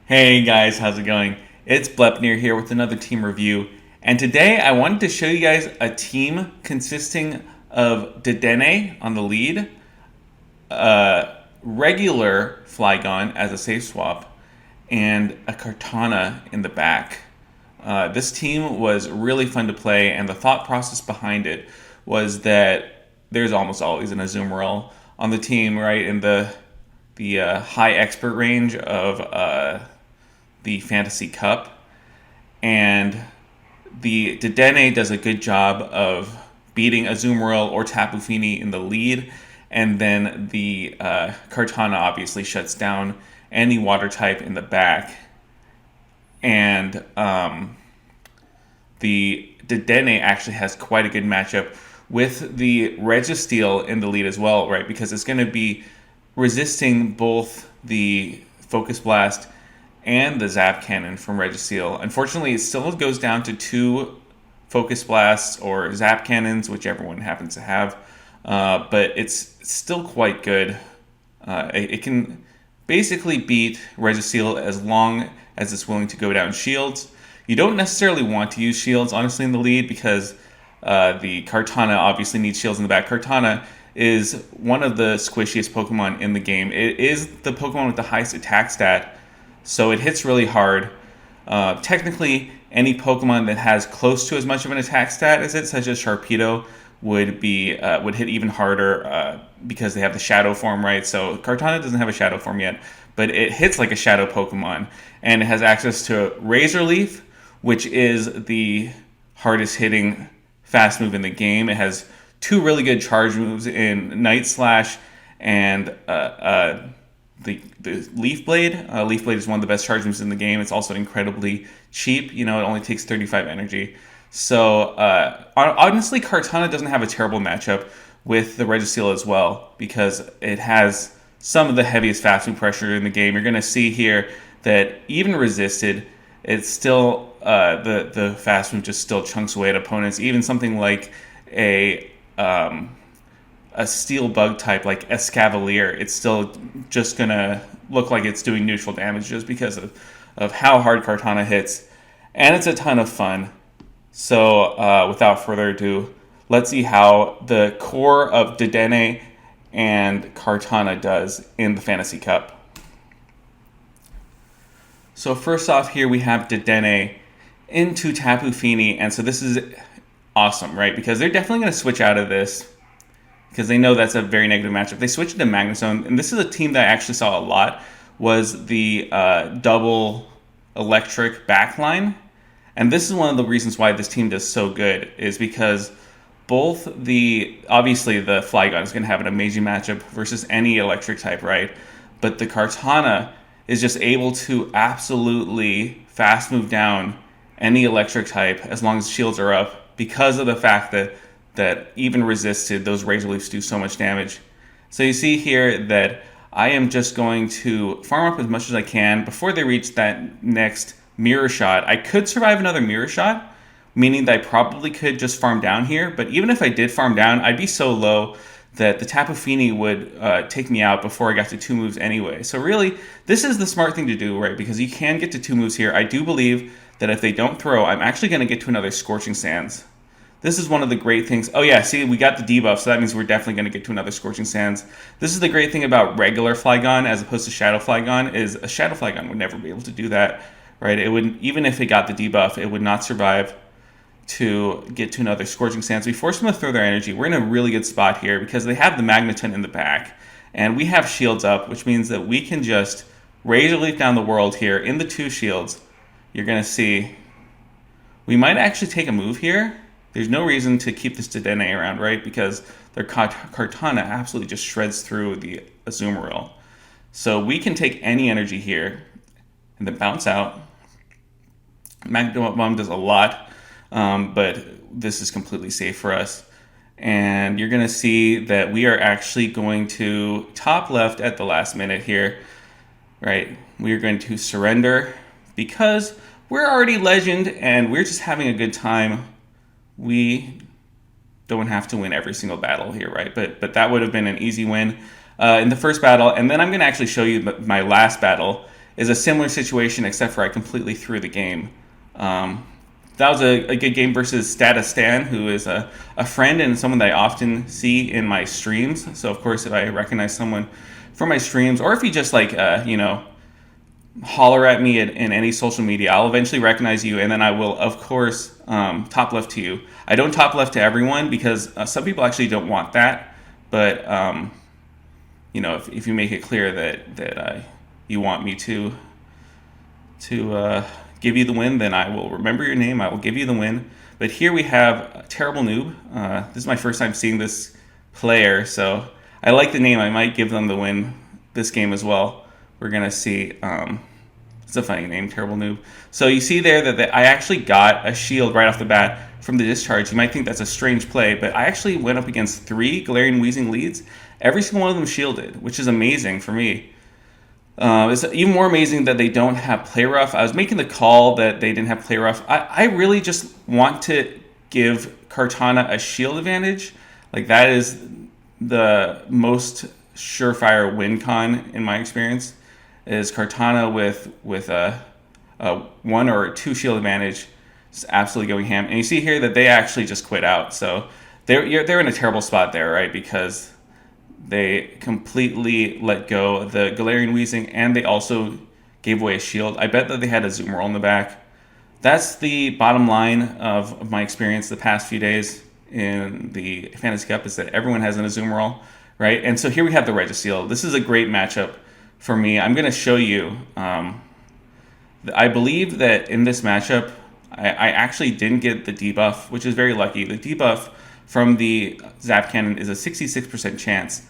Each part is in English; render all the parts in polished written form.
Hey guys, how's it going? It's Blepnir here with another team review, and today I wanted to show you guys a team consisting of Dedenne on the lead, regular Flygon as a safe swap, and a Kartana in the back. This team was really fun to play, and the thought process behind it was that there's almost always an Azumarill on the team, right? In the high expert range of the Fantasy Cup, and the Dedenne does a good job of beating Azumarill or Tapu Fini in the lead, and then the Kartana obviously shuts down any water type in the back, and the Dedenne actually has quite a good matchup with the Registeel in the lead as well, right? Because it's going to be resisting both the Focus Blast and the Zap Cannon from Registeel. Unfortunately, it still goes down to 2 Focus Blasts or Zap Cannons, whichever one happens to have. But it's still quite good. It can basically beat Registeel as long as it's willing to go down shields. You don't necessarily want to use shields, honestly, in the lead because the Kartana obviously needs shields in the back. Kartana is one of the squishiest Pokemon in the game. It is the Pokemon with the highest attack stat, so it hits really hard. Technically, any Pokemon that has close to as much of an attack stat as it, such as Sharpedo, would hit even harder because they have the Shadow form, right? So Kartana doesn't have a Shadow form yet, but it hits like a Shadow Pokemon, and it has access to Razor Leaf, which is the hardest hitting fast move in the game. It has 2 really good charge moves in Night Slash and the Leaf Blade. Leaf Blade is one of the best charge moves in the game. It's also incredibly cheap. It only takes 35 energy. So honestly, Kartana doesn't have a terrible matchup with the Registeel as well because it has some of the heaviest fast move pressure in the game. You're going to see here that even resisted, it's still the fast move just still chunks away at opponents. Even something like a steel bug type like Escavalier, it's still just gonna look like it's doing neutral damage just because of how hard Kartana hits, and it's a ton of fun. So without further ado, let's see how the core of Dedenne and Kartana does in the Fantasy Cup. So first off here we have Dedenne into Tapu Fini, and so this is awesome, right? Because they're definitely going to switch out of this because they know that's a very negative matchup. They switched to Magnezone, and this is a team that I actually saw a lot, was the double electric backline. And this is one of the reasons why this team does so good, is because obviously the Flygon is going to have an amazing matchup versus any electric type, right? But the Kartana is just able to absolutely fast move down any electric type as long as shields are up because of the fact that even resisted, those Razor Leafs do so much damage. So you see here that I am just going to farm up as much as I can before they reach that next Mirror Shot. I could survive another Mirror Shot, meaning that I probably could just farm down here, but even if I did farm down, I'd be so low that the Tapu Fini would take me out before I got to 2 moves anyway. So really, this is the smart thing to do, right? Because you can get to 2 moves here. I do believe that if they don't throw, I'm actually going to get to another Scorching Sands. This is one of the great things. Oh yeah, see, we got the debuff, so that means we're definitely going to get to another Scorching Sands. This is the great thing about regular Flygon as opposed to Shadow Flygon, is a Shadow Flygon would never be able to do that, right? It would, even if it got the debuff, it would not survive to get to another Scorching Sands. We force them to throw their energy. We're in a really good spot here because they have the Magneton in the back, and we have shields up, which means that we can just Razor Leaf down the world here in the 2 shields. You're going to see we might actually take a move here. There's no reason to keep this Dedenne around, right? Because their Kartana absolutely just shreds through the Azumarill. So we can take any energy here and then bounce out. Magneton Bomb does a lot, but this is completely safe for us. And you're going to see that we are actually going to top left at the last minute here, right? We are going to surrender because we're already legend and we're just having a good time. We don't have to win every single battle here, right? But that would have been an easy win in the first battle. And then I'm going to actually show you my last battle is a similar situation, except for I completely threw the game. That was a good game versus Status Stan, who is a friend and someone that I often see in my streams. So, of course, if I recognize someone from my streams, or if you just holler at me in any social media, I'll eventually recognize you, and then I will, of course, top left to you. I don't top left to everyone because some people actually don't want that, but if you make it clear that you want me to give you the win, then I will remember your name. I will give you the win. But here we have Terrible Noob. This is my first time seeing this player, so I like the name. I might give them the win this game as well. We're going to see. It's a funny name, Terrible Noob. So you see there that I actually got a shield right off the bat from the discharge. You might think that's a strange play, but I actually went up against 3 Galarian Wheezing leads. Every single one of them shielded, which is amazing for me. It's even more amazing that they don't have Play Rough. I was making the call that they didn't have Play Rough. I really just want to give Kartana a shield advantage. Like, that is the most surefire win con in my experience, is Kartana with a 1 or 2 shield advantage, just absolutely going ham. And you see here that they actually just quit out. So they're in a terrible spot there, right? Because they completely let go of the Galarian Wheezing, and they also gave away a shield. I bet that they had a Azumarill in the back. That's the bottom line of my experience the past few days in the Fantasy Cup, is that everyone has an Azumarill, right? And so here we have the Registeel. This is a great matchup for me. I'm going to show you. I believe that in this matchup, I actually didn't get the debuff, which is very lucky. The debuff from the Zap Cannon is a 66% chance.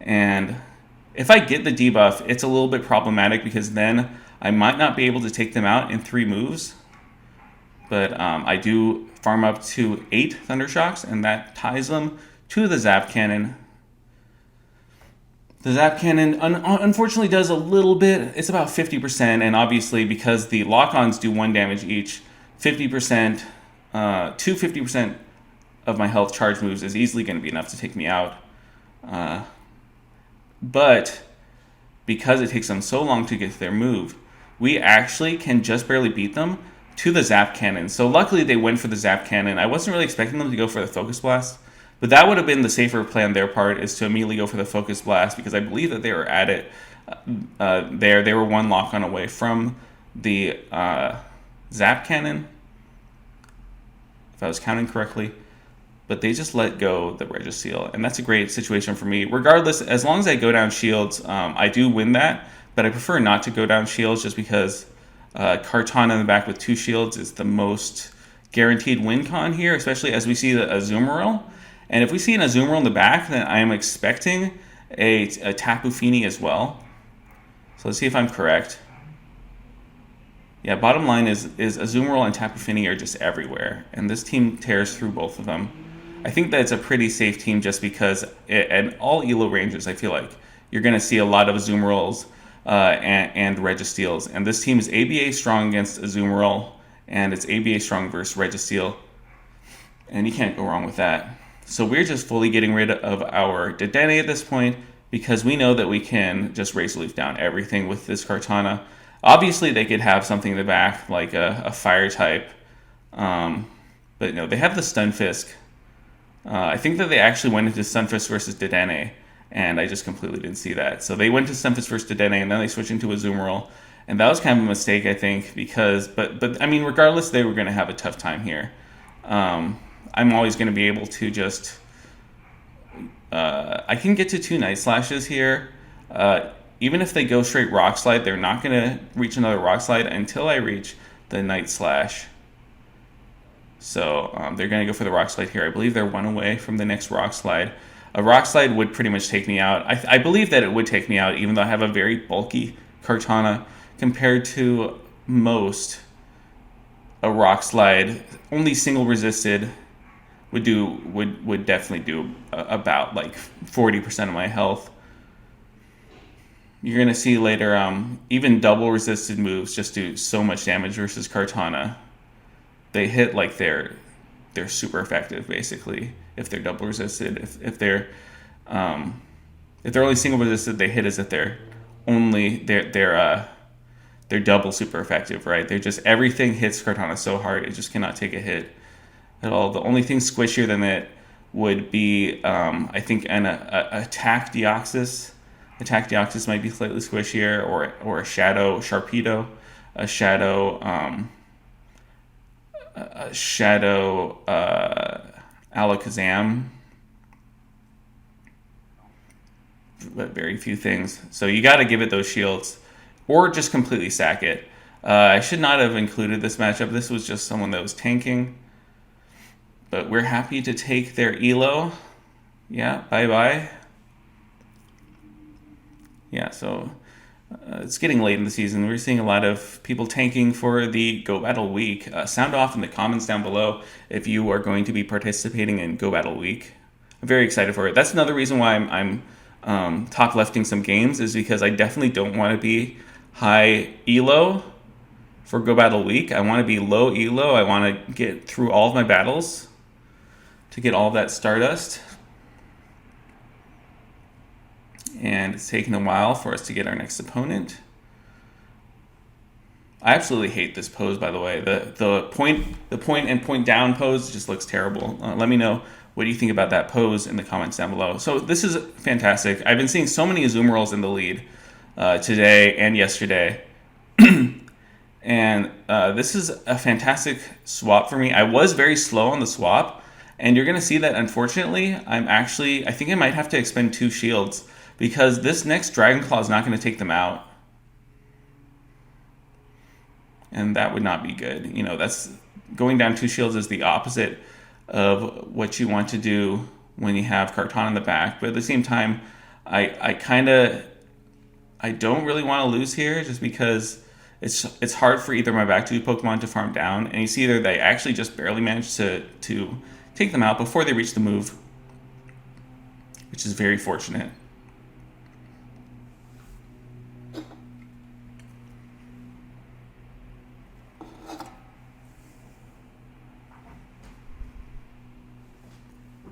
And if I get the debuff, it's a little bit problematic because then I might not be able to take them out in 3 moves. But I do farm up to 8 Thunder Shocks, and that ties them to the Zap Cannon. The Zap Cannon unfortunately does a little bit. It's about 50%, and obviously because the lock-ons do 1 damage each, 50% to 50% of my health charge moves is easily going to be enough to take me out. But because it takes them so long to get to their move, we actually can just barely beat them to the Zap Cannon. So luckily they went for the Zap Cannon. I wasn't really expecting them to go for the Focus Blast, but that would have been the safer play on their part, is to immediately go for the Focus Blast, because I believe that they were at it there. They were 1 lock-on away from the Zap Cannon, if I was counting correctly. But they just let go the Registeel, and that's a great situation for me. Regardless, as long as I go down shields, I do win that, but I prefer not to go down shields just because Kartana in the back with 2 shields is the most guaranteed win con here, especially as we see the Azumarill. And if we see an Azumarill in the back, then I am expecting a Tapu Fini as well. So let's see if I'm correct. Yeah, bottom line is Azumarill and Tapu Fini are just everywhere, and this team tears through both of them. I think that it's a pretty safe team just because at all ELO ranges, I feel like you're going to see a lot of Azumarills and Registeels. And this team is ABA strong against Azumarill, and it's ABA strong versus Registeel. And you can't go wrong with that. So we're just fully getting rid of our Dedenne at this point, because we know that we can just Razor Leaf down everything with this Kartana. Obviously, they could have something in the back, like a Fire type. But no, they have the Stunfisk. I think that they actually went into Stunfisk versus Dedenne, and I just completely didn't see that. So they went to Stunfisk versus Dedenne, and then they switched into Azumarill. And that was kind of a mistake, I think, because... But I mean, regardless, they were going to have a tough time here. I'm always going to be able to just... I can get to 2 Night Slashes here. Even if they go straight Rock Slide, they're not going to reach another Rock Slide until I reach the Night Slash. So they're going to go for the Rock Slide here. I believe they're 1 away from the next Rock Slide. A Rock Slide would pretty much take me out. I believe that it would take me out, even though I have a very bulky Kartana compared to most. A Rock Slide, only single resisted, would definitely do about like 40% of my health. You're going to see later, even double resisted moves just do so much damage versus Kartana. They hit like they're super effective, basically, if they're double resisted. If they're only single resisted, they hit as if they're they're double super effective, right? They're just, everything hits Kartana so hard, it just cannot take a hit at all. The only thing squishier than it would be, I think, an attack Deoxys. Attack Deoxys might be slightly squishier, or a Shadow Sharpedo, a Shadow Alakazam, but very few things. So you got to give it those shields, or just completely sack it. I should not have included this matchup. This was just someone that was tanking. But we're happy to take their elo. Yeah, bye-bye. Yeah, so it's getting late in the season. We're seeing a lot of people tanking for the Go Battle Week. Sound off in the comments down below if you are going to be participating in Go Battle Week. I'm very excited for it. That's another reason why I'm top lefting some games, is because I definitely don't want to be high elo for Go Battle Week. I want to be low elo. I want to get through all of my battles to get all that Stardust. And it's taken a while for us to get our next opponent. I absolutely hate this pose, by the way. The point and point down pose just looks terrible. Let me know what do you think about that pose in the comments down below. So this is fantastic. I've been seeing so many Azumarills in the lead today and yesterday. And this is a fantastic swap for me. I was very slow on the swap, and you're going to see that, unfortunately, I think I might have to expend 2 shields, because this next Dragon Claw is not going to take them out. And that would not be good. You know, that's going down 2 shields is the opposite of what you want to do when you have Kartana in the back. But at the same time, I don't really want to lose here, just because it's hard for either my back 2 Pokemon to farm down. And you see there, they actually just barely managed to take them out before they reach the move, which is very fortunate.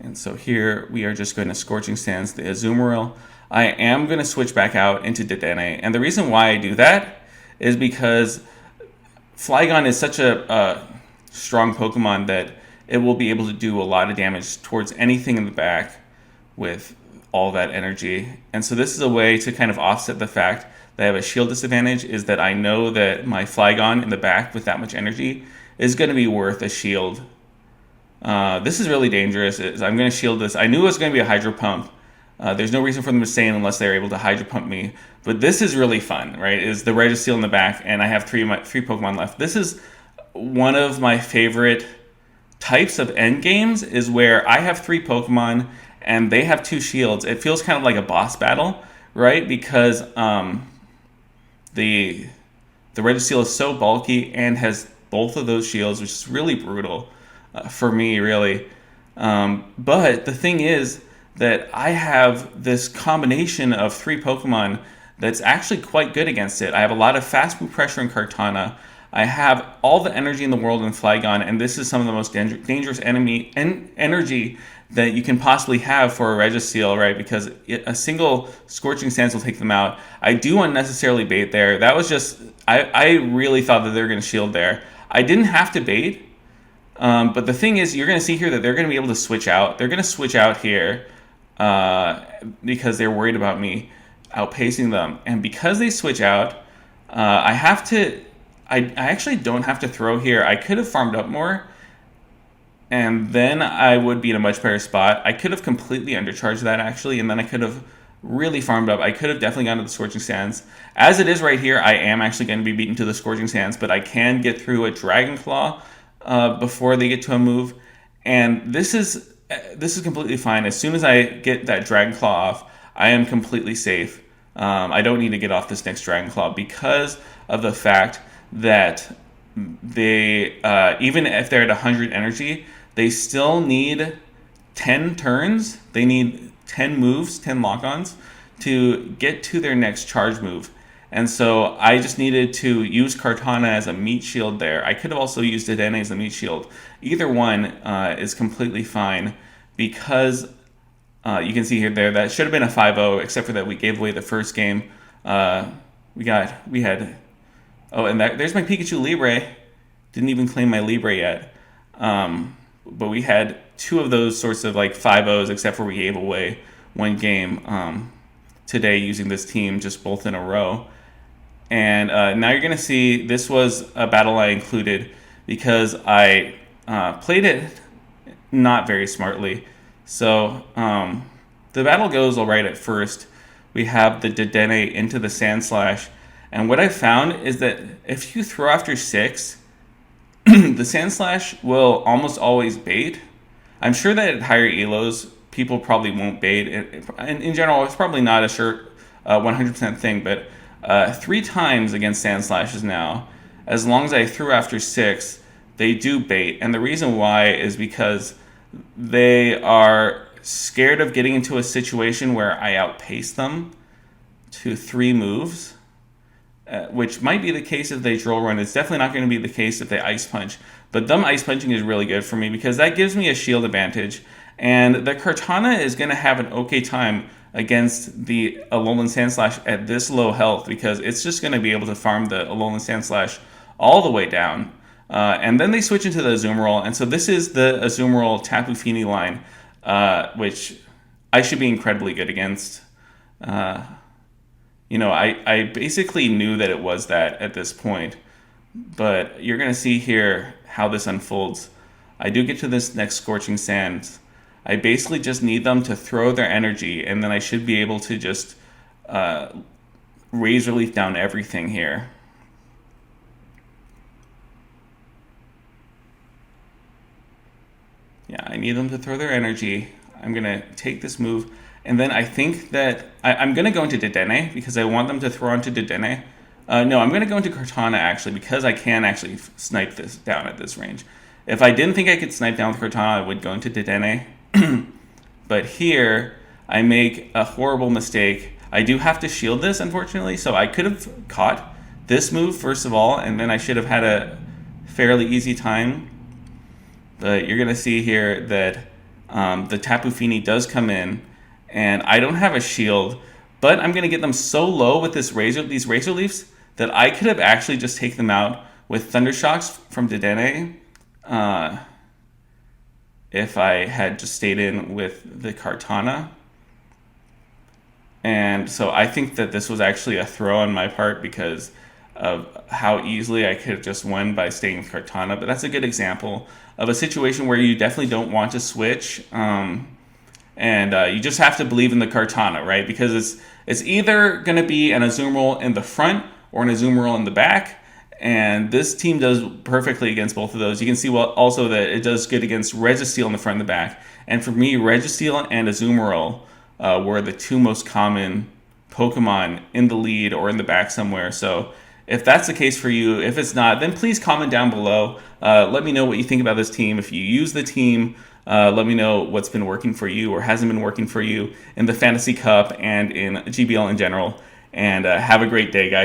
And so here we are just going to Scorching Sands the Azumarill. I am going to switch back out into Dedenne. And the reason why I do that is because Flygon is such a strong Pokemon that it will be able to do a lot of damage towards anything in the back with all that energy. And so this is a way to kind of offset the fact that I have a shield disadvantage, is that I know that my Flygon in the back with that much energy is going to be worth a shield. This is really dangerous. I'm going to shield this. I knew it was going to be a Hydro Pump. There's no reason for them to stay in unless they're able to Hydro Pump me. But this is really fun, right? Is the Registeel in the back, and I have three Pokemon left. This is one of my favorite types of end games, is where I have 3 Pokemon and they have 2 shields. It feels kind of like a boss battle, right? Because the Registeel is so bulky and has both of those shields, which is really brutal for me, really. But the thing is that I have this combination of 3 Pokemon that's actually quite good against it. I have a lot of fast move pressure in Kartana. I have all the energy in the world in Flygon, and this is some of the most dangerous energy that you can possibly have for a Registeel, right? Because a single Scorching Sands will take them out. I do unnecessarily bait there. That was just, I really thought that they were going to shield there. I didn't have to bait, but the thing is, you're going to see here that they're going to be able to switch out. They're going to switch out here because they're worried about me outpacing them. And because they switch out, I actually don't have to throw here. I could have farmed up more, and then I would be in a much better spot. I could have completely undercharged that, actually, and then I could have really farmed up. I could have definitely gone to the Scorching Sands. As it is right here, I am actually going to be beaten to the Scorching Sands, but I can get through a Dragon Claw before they get to a move. And this is completely fine. As soon as I get that Dragon Claw off, I am completely safe. I don't need to get off this next Dragon Claw because of the fact that they, even if they're at 100 energy, they still need 10 turns. They need 10 moves, 10 lock-ons to get to their next charge move. And so I just needed to use Kartana as a meat shield there. I could have also used Dedenne as a meat shield. Either one is completely fine because you can see here that should have been a 5-0, except for that we gave away the first game. We had Oh, and there's my Pikachu Libre. Didn't even claim my Libre yet. But we had two of those sorts of like 5-0s, except for we gave away one game today using this team, just both in a row. And now you're going to see this was a battle I included because I played it not very smartly. So the battle goes all right at first. We have the Dedenne into the Sandslash. And what I found is that if you throw after 6, the Sandslash will almost always bait. I'm sure that at higher elos, people probably won't bait. In general, it's probably not a sure 100% thing, but 3 times against Sandslashes now, as long as I threw after 6, they do bait. And the reason why is because they are scared of getting into a situation where I outpace them to 3 moves. Which might be the case if they drill run. It's definitely not going to be the case if they ice punch. But them ice punching is really good for me because that gives me a shield advantage. And the Kartana is going to have an okay time against the Alolan Sandslash at this low health because it's just going to be able to farm the Alolan Sandslash all the way down. And then they switch into the Azumarill. And so this is the Azumarill Tapu Fini line, which I should be incredibly good against. I basically knew that it was that at this point, but you're going to see here how this unfolds. I do get to this next Scorching Sands. I basically just need them to throw their energy, and then I should be able to just Razor Leaf down everything here. Yeah, I need them to throw their energy. I'm going to take this move. And then I think that I'm going to go into Dedenne because I want them to throw onto Dedenne. No, I'm going to go into Kartana actually because I can actually snipe this down at this range. If I didn't think I could snipe down with Kartana, I would go into Dedenne. But here, I make a horrible mistake. I do have to shield this, unfortunately, so I could have caught this move first of all, and then I should have had a fairly easy time. But you're going to see here that the Tapu Fini does come in, and I don't have a shield, but I'm going to get them so low with these Razor Leafs that I could have actually just taken them out with Thunder Shocks from Dedenne if I had just stayed in with the Kartana. And so I think that this was actually a throw on my part because of how easily I could have just won by staying with Kartana. But that's a good example of a situation where you definitely don't want to switch. And you just have to believe in the Kartana, right? Because it's either going to be an Azumarill in the front or an Azumarill in the back. And this team does perfectly against both of those. You can see also that it does good against Registeel in the front and the back. And for me, Registeel and Azumarill were the 2 most common Pokemon in the lead or in the back somewhere. So if that's the case for you, if it's not, then please comment down below. Let me know what you think about this team. If you use the team, let me know what's been working for you or hasn't been working for you in the Fantasy Cup and in GBL in general. And have a great day, guys.